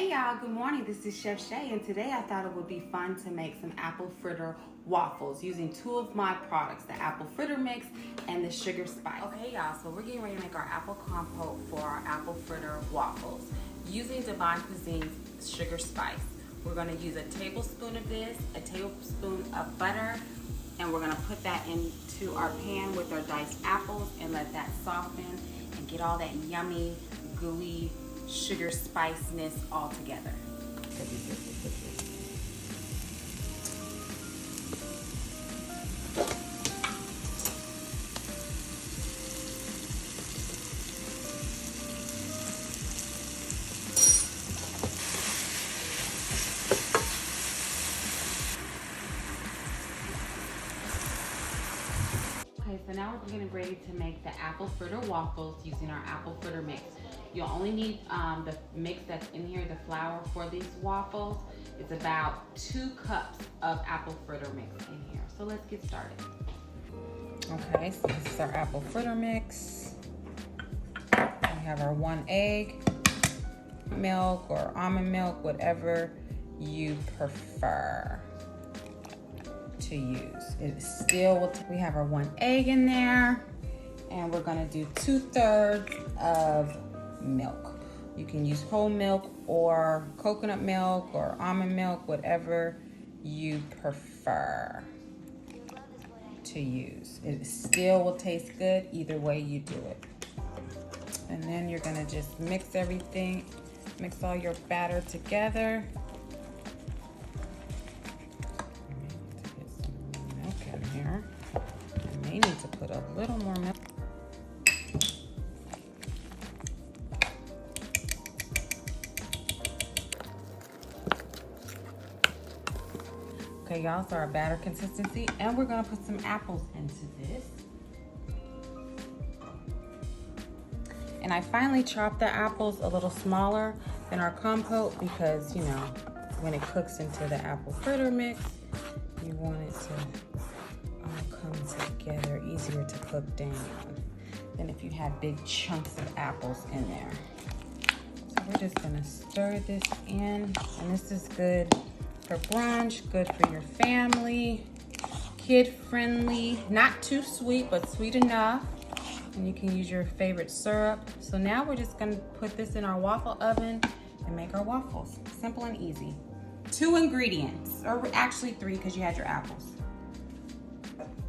Hey y'all, good morning. This is Chef Shay, and today I thought it would be fun to make some apple fritter waffles using two of my products, the apple fritter mix and the sugar spice. Okay y'all, so we're getting ready to make our apple compote for our apple fritter waffles using DivineKuizine's sugar spice. We're gonna use a tablespoon of this, a tablespoon of butter, and we're gonna put that into our pan with our diced apples and let that soften and get all that yummy, gooey sugar spiciness all together. Okay, so now we're getting ready to make the apple fritter waffles using our apple fritter mix. You'll only need the mix that's in here, the flour for these waffles. It's about 2 cups of apple fritter mix in here. So let's get started. Okay, so this is our apple fritter mix. We have our 1 egg, milk or almond milk, whatever you prefer to use. We have our 1 egg in there, and we're gonna do 2/3 of milk. You can use whole milk or coconut milk or almond milk, whatever you prefer to use. It still will taste good either way you do it. And then you're gonna just mix everything, mix all your batter together. Here. I may need to put a little more milk. Okay, y'all, so our batter consistency, and we're gonna put some apples into this. And I finally chopped the apples a little smaller than our compote because, you know, when it cooks into the apple fritter mix, you want it to come together, easier to cook down than if you had big chunks of apples in there. So we're just gonna stir this in, and this is good for brunch, good for your family, kid friendly, not too sweet, but sweet enough. And you can use your favorite syrup. So now we're just gonna put this in our waffle oven and make our waffles. Simple and easy. 2 ingredients, or actually 3 because you had your apples.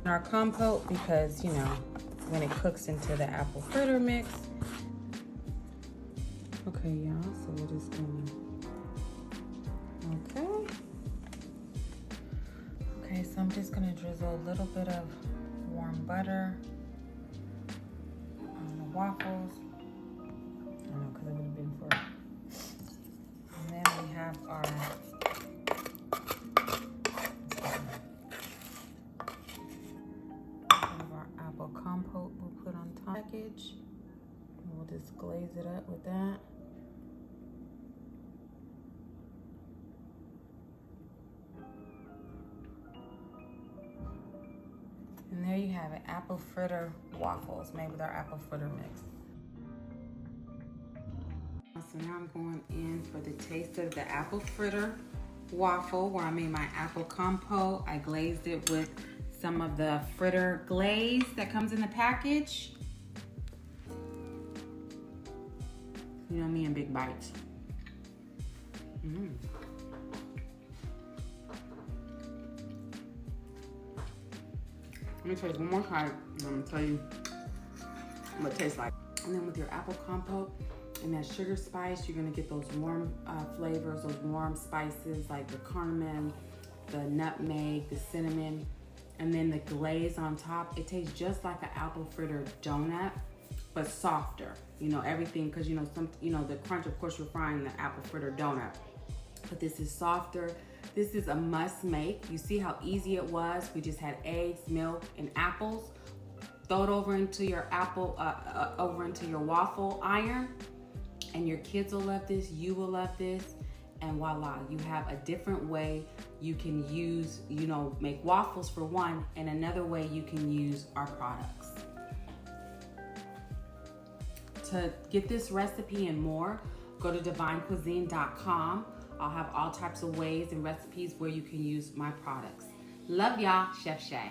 Our compote because, you know, when it cooks into the apple fritter mix. Okay, y'all, so we're just gonna, okay, so I'm just gonna drizzle a little bit of warm butter on the waffles. I don't know, because it would have been for, and then we have our compote we'll put on top package, and we'll just glaze it up with that. And there you have it, apple fritter waffles made with our apple fritter mix. So now I'm going in for the taste of the apple fritter waffle, where I made my apple compote. I glazed it with some of the fritter glaze that comes in the package. You know me and big bites. Let me taste one more time, and I'm gonna tell you what it tastes like. And then with your apple compote and that sugar spice, you're gonna get those warm flavors, those warm spices like the cardamon, the nutmeg, the cinnamon, and then the glaze on top. It tastes just like an apple fritter donut, but softer. You know, everything, because you know the crunch, of course, you're frying the apple fritter donut, but this is softer. This is a must make. You see how easy it was? We just had eggs, milk, and apples. Throw it over into your into your waffle iron, and your kids will love this. You will love this. And voila, you have a different way you can use, you know, make waffles for one, and another way you can use our products. To get this recipe and more, go to DivineKuizine.com. I'll have all types of ways and recipes where you can use my products. Love y'all, Chef Shay.